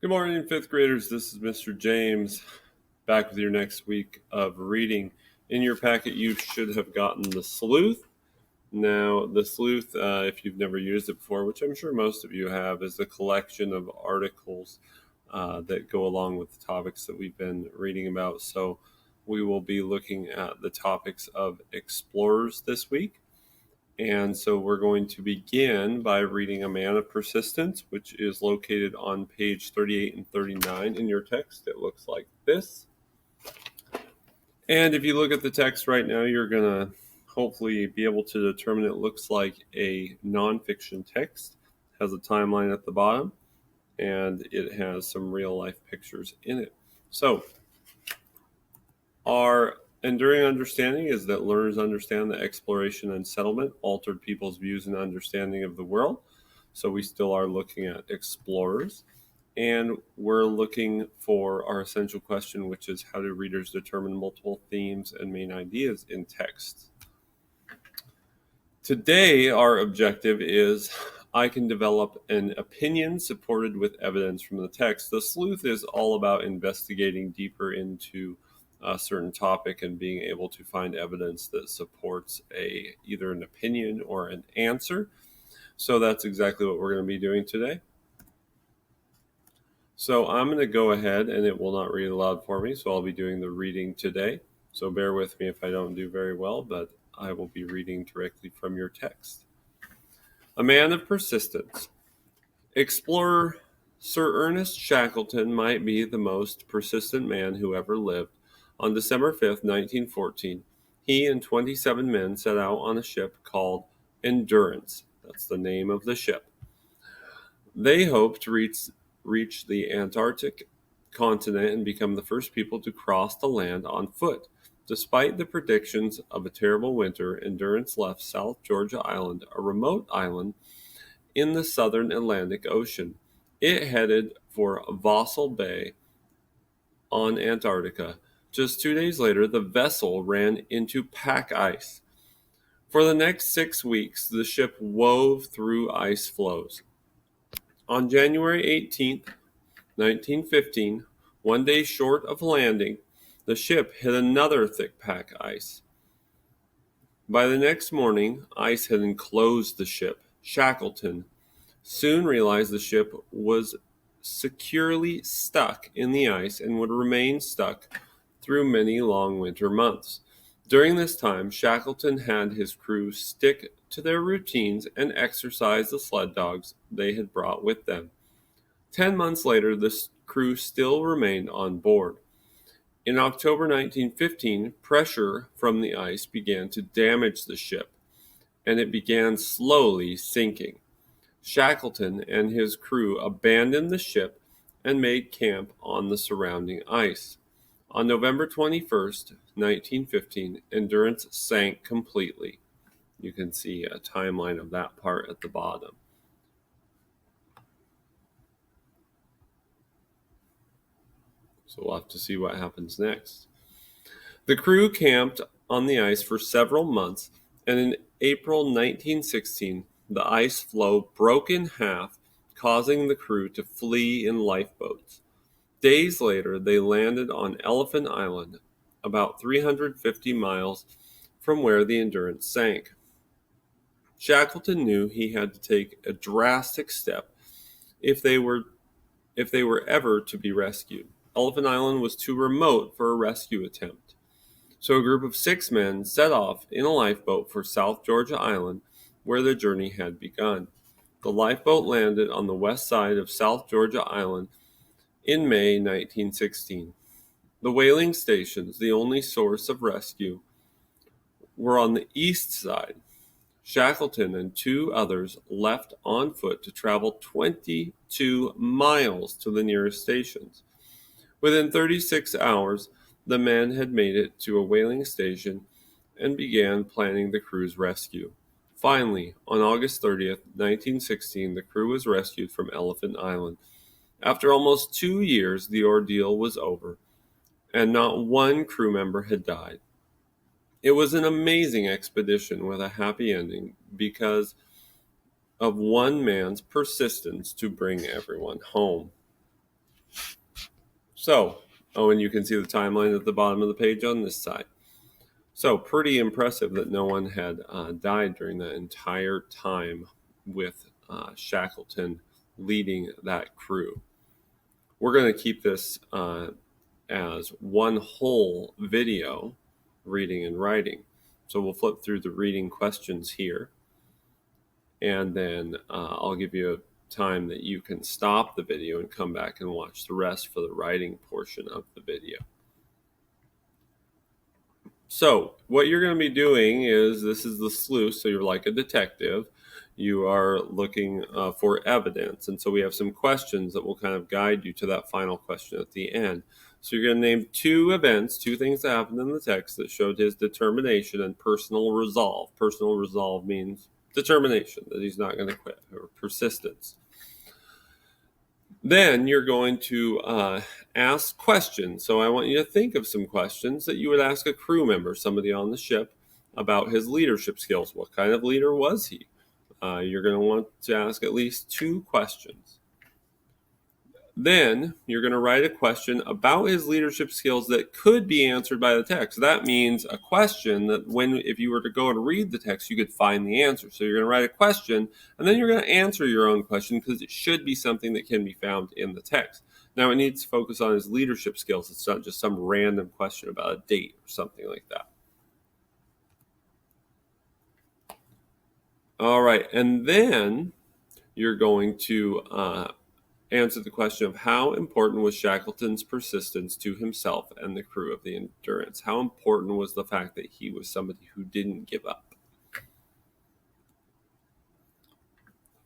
Good morning, fifth graders. This is Mr. James back with your next week of reading. In your packet, you should have gotten The Sleuth. Now, The Sleuth, if you've never used it before, which I'm sure most of you have, is a collection of articles that go along with the topics that we've been reading about. So we will be looking at the topics of explorers this week. And so we're going to begin by reading A Man of Persistence, which is located on page 38 and 39 in your text. It looks like this. And if you look at the text right now, you're going to hopefully be able to determine it looks like a nonfiction text. It has a timeline at the bottom, and it has some real-life pictures in it. So our enduring understanding is that learners understand that exploration and settlement altered people's views and understanding of the world. So we still are looking at explorers. And we're looking for our essential question, which is how do readers determine multiple themes and main ideas in text? Today, our objective is I can develop an opinion supported with evidence from the text. The Sleuth is all about investigating deeper into a certain topic and being able to find evidence that supports either an opinion or an answer. So that's exactly what we're going to be doing today. So I'm going to go ahead, and it will not read aloud for me, so I'll be doing the reading today. So bear with me if I don't do very well, but I will be reading directly from your text. A Man of Persistence. Explorer Sir Ernest Shackleton might be the most persistent man who ever lived. On December 5th, 1914, he and 27 men set out on a ship called Endurance. That's the name of the ship. They hoped to reach the Antarctic continent and become the first people to cross the land on foot. Despite the predictions of a terrible winter, Endurance left South Georgia Island, a remote island in the southern Atlantic Ocean. It headed for Vosel Bay on Antarctica. Just 2 days later, the vessel ran into pack ice. For the next 6 weeks, the ship wove through ice floes. On January 18th, 1915, 1 day short of landing, the ship hit another thick pack ice. By the next morning, ice had enclosed the ship. Shackleton soon realized the ship was securely stuck in the ice and would remain stuck through many long winter months. During this time, Shackleton had his crew stick to their routines and exercise the sled dogs they had brought with them. 10 months later, the crew still remained on board. In October 1915, pressure from the ice began to damage the ship, and it began slowly sinking. Shackleton and his crew abandoned the ship and made camp on the surrounding ice. On November 21st, 1915, Endurance sank completely. You can see a timeline of that part at the bottom. So we'll have to see what happens next. The crew camped on the ice for several months, and in April 1916, the ice floe broke in half, causing the crew to flee in lifeboats. Days later, they landed on Elephant Island, about 350 miles from where the Endurance sank. Shackleton knew he had to take a drastic step if they were ever to be rescued. Elephant Island was too remote for a rescue attempt. So a group of 6 men set off in a lifeboat for South Georgia Island, where the journey had begun. The lifeboat landed on the west side of South Georgia Island in May 1916. The whaling stations, the only source of rescue, were on the east side. Shackleton and 2 others left on foot to travel 22 miles to the nearest stations. Within 36 hours, the men had made it to a whaling station and began planning the crew's rescue. Finally, on August 30th, 1916, the crew was rescued from Elephant Island. After almost 2 years, the ordeal was over, and not one crew member had died. It was an amazing expedition with a happy ending because of one man's persistence to bring everyone home. So, and you can see the timeline at the bottom of the page on this side. So pretty impressive that no one had died during the entire time with Shackleton leading that crew. We're going to keep this as one whole video, reading and writing. So we'll flip through the reading questions here, and then I'll give you a time that you can stop the video and come back and watch the rest for the writing portion of the video. So what you're going to be doing is, this is the sleuth, so you're like a detective. You are looking for evidence, and so we have some questions that will kind of guide you to that final question at the end. So you're going to name two events, two things that happened in the text that showed his determination and personal resolve. Personal resolve means determination, that he's not going to quit, or persistence. Then you're going to ask questions. So I want you to think of some questions that you would ask a crew member, somebody on the ship, about his leadership skills. What kind of leader was he? You're going to want to ask at least two questions. Then you're going to write a question about his leadership skills that could be answered by the text. That means a question that if you were to go and read the text, you could find the answer. So you're going to write a question, and then you're going to answer your own question, because it should be something that can be found in the text. Now, it needs to focus on his leadership skills. It's not just some random question about a date or something like that. All right, and then you're going to answer the question of how important was Shackleton's persistence to himself and the crew of the Endurance? How important was the fact that he was somebody who didn't give up?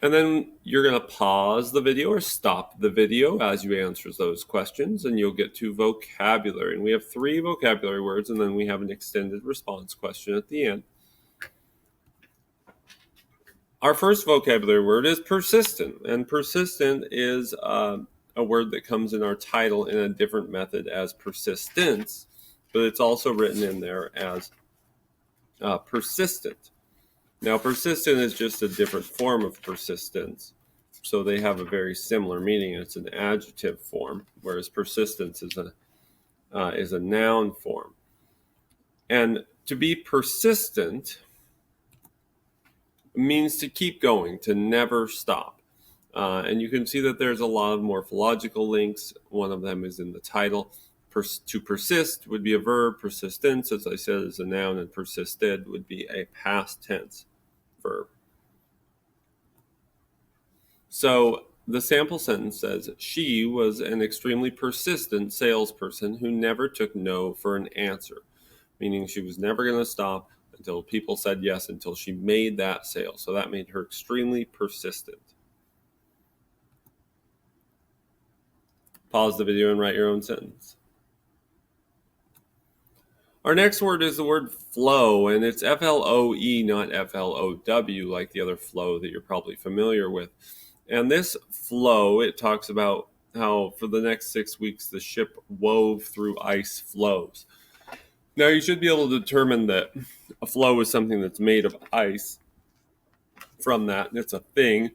And then you're going to pause the video or stop the video as you answer those questions, and you'll get to vocabulary. And we have 3 vocabulary words, and then we have an extended response question at the end. Our first vocabulary word is persistent, and persistent is a word that comes in our title in a different method as persistence, but it's also written in there as persistent. Now, persistent is just a different form of persistence, so they have a very similar meaning. It's an adjective form, whereas persistence is a noun form. And to be persistent means to keep going, to never stop. And you can see that there's a lot of morphological links. One of them is in the title. To persist would be a verb. Persistence, as I said, is a noun, and persisted would be a past tense verb. So the sample sentence says, she was an extremely persistent salesperson who never took no for an answer, meaning she was never going to stop until people said yes, until she made that sale. So that made her extremely persistent. Pause the video and write your own sentence. Our next word is the word flow, and it's F-L-O-E, not F-L-O-W, like the other flow that you're probably familiar with. And this flow, it talks about how for the next 6 weeks the ship wove through ice floes. Now, you should be able to determine that a flow is something that's made of ice from that. It's a thing.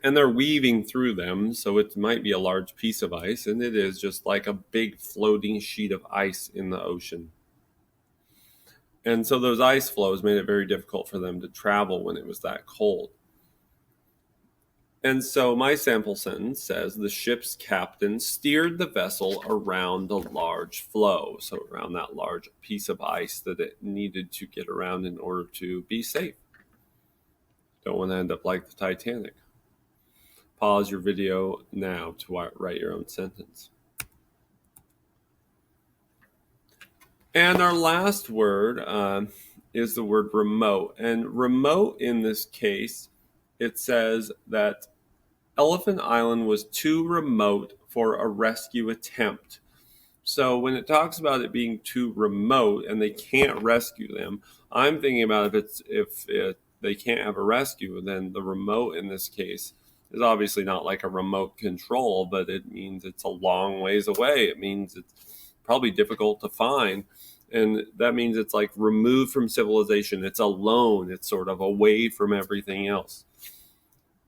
And they're weaving through them, so it might be a large piece of ice, and it is just like a big floating sheet of ice in the ocean. And so those ice floes made it very difficult for them to travel when it was that cold. And so my sample sentence says, the ship's captain steered the vessel around a large floe, so around that large piece of ice that it needed to get around in order to be safe. Don't want to end up like the Titanic. Pause your video now to write your own sentence. And our last word is the word remote. And remote in this case, it says that Elephant Island was too remote for a rescue attempt. So when it talks about it being too remote and they can't rescue them, I'm thinking about if they can't have a rescue, then the remote in this case is obviously not like a remote control, but it means it's a long ways away. It means it's probably difficult to find. And that means it's like removed from civilization. It's alone. It's sort of away from everything else.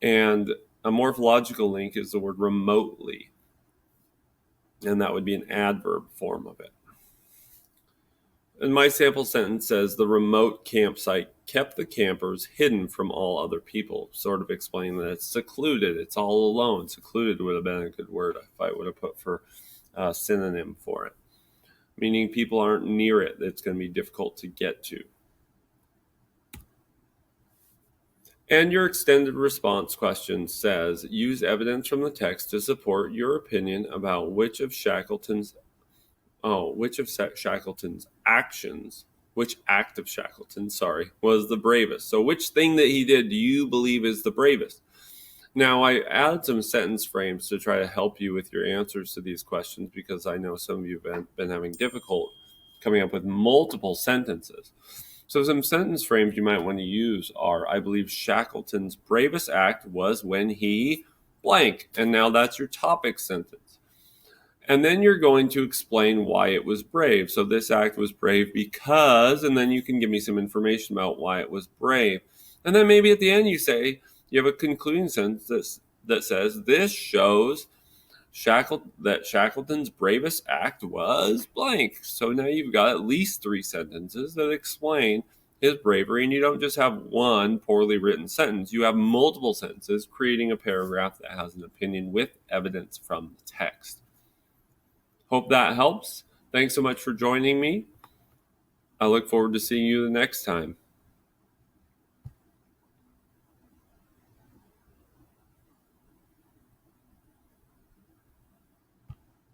And a morphological link is the word remotely. and that would be an adverb form of it. And my sample sentence says, the remote campsite kept the campers hidden from all other people, sort of explaining that it's secluded, it's all alone. Secluded would have been a good word if I would have put for a synonym for it, meaning people aren't near it, it's going to be difficult to get to. And your extended response question says, use evidence from the text to support your opinion about which of Shackleton's actions, which act of Shackleton, was the bravest. So which thing that he did do you believe is the bravest? Now, I added some sentence frames to try to help you with your answers to these questions because I know some of you have been having difficulty coming up with multiple sentences. So some sentence frames you might want to use are, I believe Shackleton's bravest act was when he blank. And now that's your topic sentence. And then you're going to explain why it was brave. So this act was brave because, and then you can give me some information about why it was brave. And then maybe at the end you say, you have a concluding sentence that says, this shows that Shackleton's bravest act was blank. So now you've got at least 3 sentences that explain his bravery, and you don't just have one poorly written sentence. You have multiple sentences creating a paragraph that has an opinion with evidence from the text. Hope that helps. Thanks so much for joining me. I look forward to seeing you the next time.